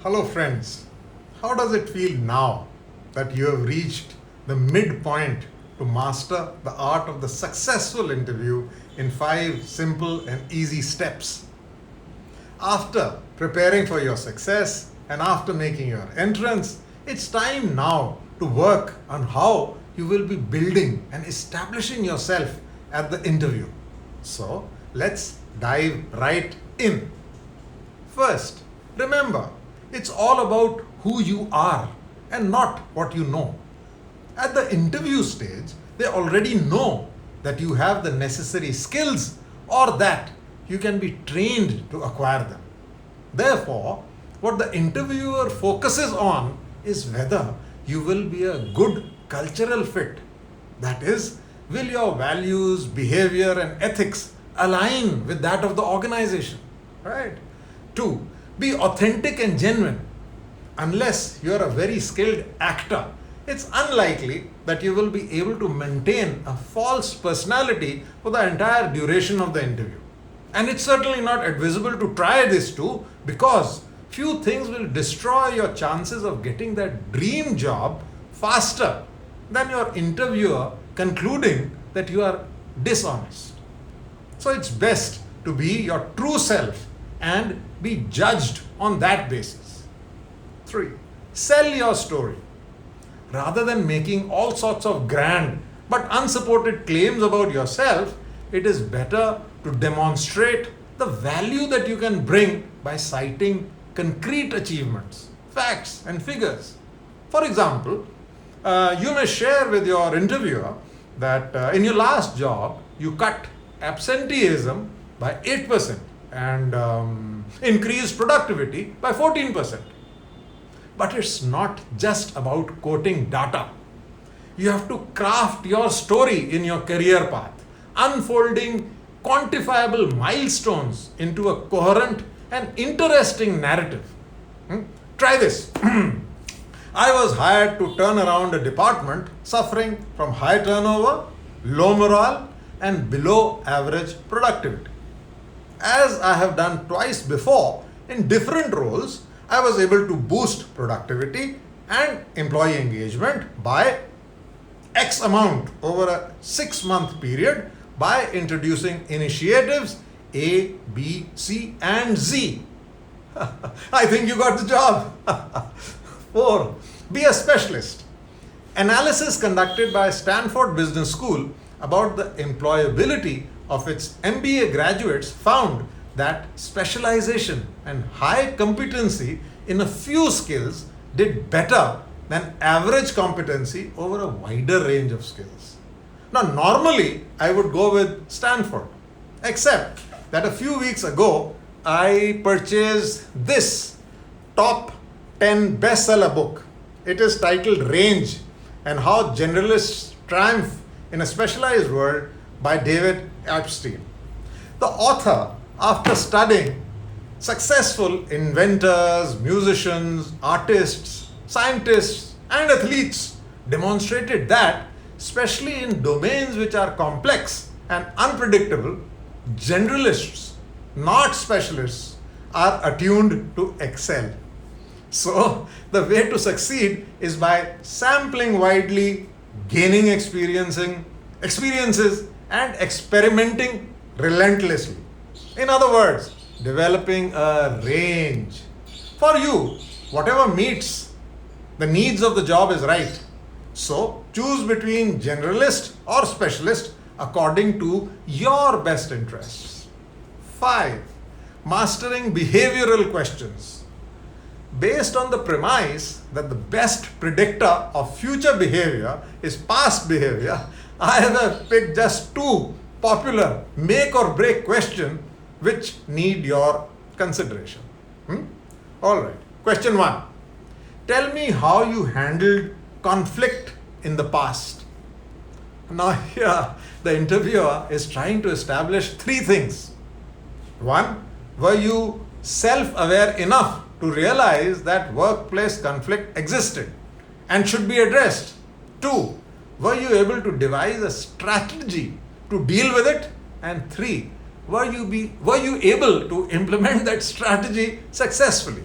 Hello, friends. How does it feel now that you have reached the midpoint to master the art of the successful interview in 5 simple and easy steps? After preparing for your success and after making your entrance, it's time now to work on how you will be building and establishing yourself at the interview. So, let's dive right in. First, remember, it's all about who you are and not what you know. At the interview stage, they already know that you have the necessary skills or that you can be trained to acquire them. Therefore, what the interviewer focuses on is whether you will be a good cultural fit. That is, will your values, behavior, and ethics align with that of the organization? Right? 2. Be authentic and genuine. Unless you're a very skilled actor, it's unlikely that you will be able to maintain a false personality for the entire duration of the interview. And it's certainly not advisable to try this too, because few things will destroy your chances of getting that dream job faster than your interviewer concluding that you are dishonest. So it's best to be your true self and be judged on that basis. 3. Sell your story. Rather than making all sorts of grand but unsupported claims about yourself, it is better to demonstrate the value that you can bring by citing concrete achievements, facts, and figures. For example, you may share with your interviewer that in your last job you cut absenteeism by 8% and increased productivity by 14%. But it's not just about quoting data. You have to craft your story in your career path, unfolding quantifiable milestones into a coherent and interesting narrative. Try this. I was hired to turn around a department suffering from high turnover, low morale, and below average productivity. As I have done twice before in different roles, I was able to boost productivity and employee engagement by X amount over a 6-month period by introducing initiatives A, B, C, and Z. I think you got the job. 4. Be a specialist. Analysis conducted by Stanford Business School about the employability of its MBA graduates found that specialization and high competency in a few skills did better than average competency over a wider range of skills. Now, normally I would go with Stanford, except that a few weeks ago I purchased this top 10 bestseller book. It is titled Range and How Generalists Triumph in a Specialized World by David Epstein. The author, after studying successful inventors, musicians, artists, scientists, and athletes, demonstrated that, especially in domains which are complex and unpredictable, generalists, not specialists, are attuned to excel. So, the way to succeed is by sampling widely, gaining experiences, and experimenting relentlessly. In other words, developing a range. For you, whatever meets the needs of the job is right. So, choose between generalist or specialist according to your best interests. 5. Mastering behavioral questions. Based on the premise that the best predictor of future behavior is past behavior, I have picked just 2 popular make or break questions which need your consideration. Alright, question 1. Tell me how you handled conflict in the past. Now here, the interviewer is trying to establish 3 things. 1. Were you self-aware enough to realize that workplace conflict existed and should be addressed? 2. Were you able to devise a strategy to deal with it? And 3. Were you able to implement that strategy successfully?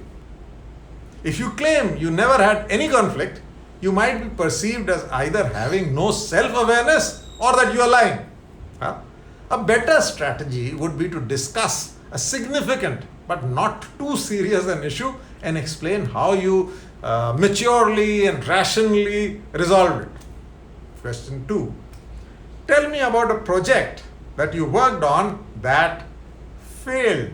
If you claim you never had any conflict, you might be perceived as either having no self-awareness or that you are lying. Huh? A better strategy would be to discuss a significant but not too serious an issue and explain how you maturely and rationally resolved it. Question 2. Tell me about a project that you worked on that failed.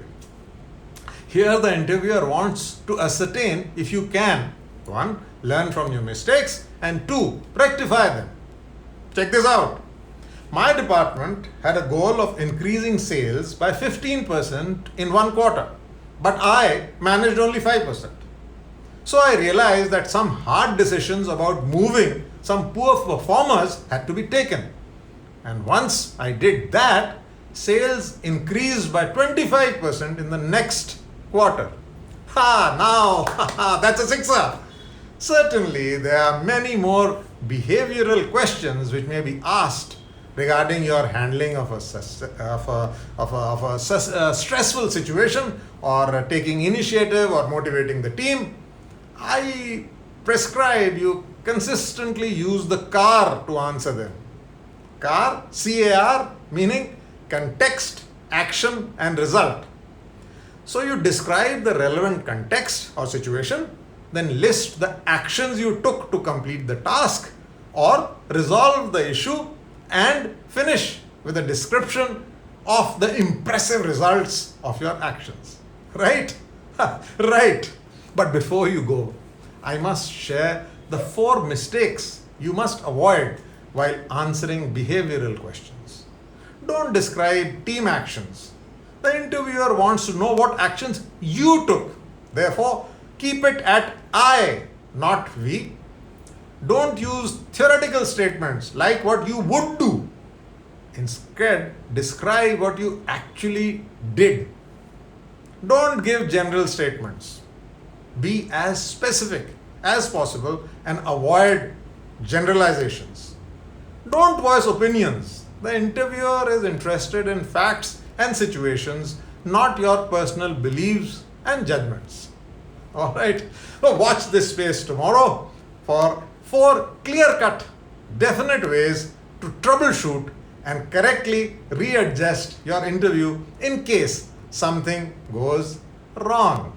Here the interviewer wants to ascertain if you can 1. Learn from your mistakes and 2. Rectify them. Check this out. My department had a goal of increasing sales by 15% in one quarter, but I managed only 5%. So I realized that some hard decisions about moving some poor performers had to be taken. And once I did that, sales increased by 25% in the next quarter. That's a sixer. Certainly, there are many more behavioral questions which may be asked regarding your handling of a stressful situation or taking initiative or motivating the team. I prescribe you consistently use the CAR to answer them. CAR, C-A-R, meaning context, action and result. So you describe the relevant context or situation, then list the actions you took to complete the task or resolve the issue and finish with a description of the impressive results of your actions. Right? Right. But before you go, I must share the 4 mistakes you must avoid while answering behavioral questions. Don't describe team actions. The interviewer wants to know what actions you took. Therefore, keep it at I, not we. Don't use theoretical statements like what you would do. Instead, describe what you actually did. Don't give general statements. Be as specific as possible and avoid generalizations. Don't voice opinions. The interviewer is interested in facts and situations, not your personal beliefs and judgments. Alright, so watch this space tomorrow for 4 clear-cut, definite ways to troubleshoot and correctly readjust your interview in case something goes wrong.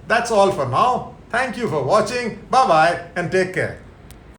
That's all for now. Thank you for watching. Bye-bye and take care.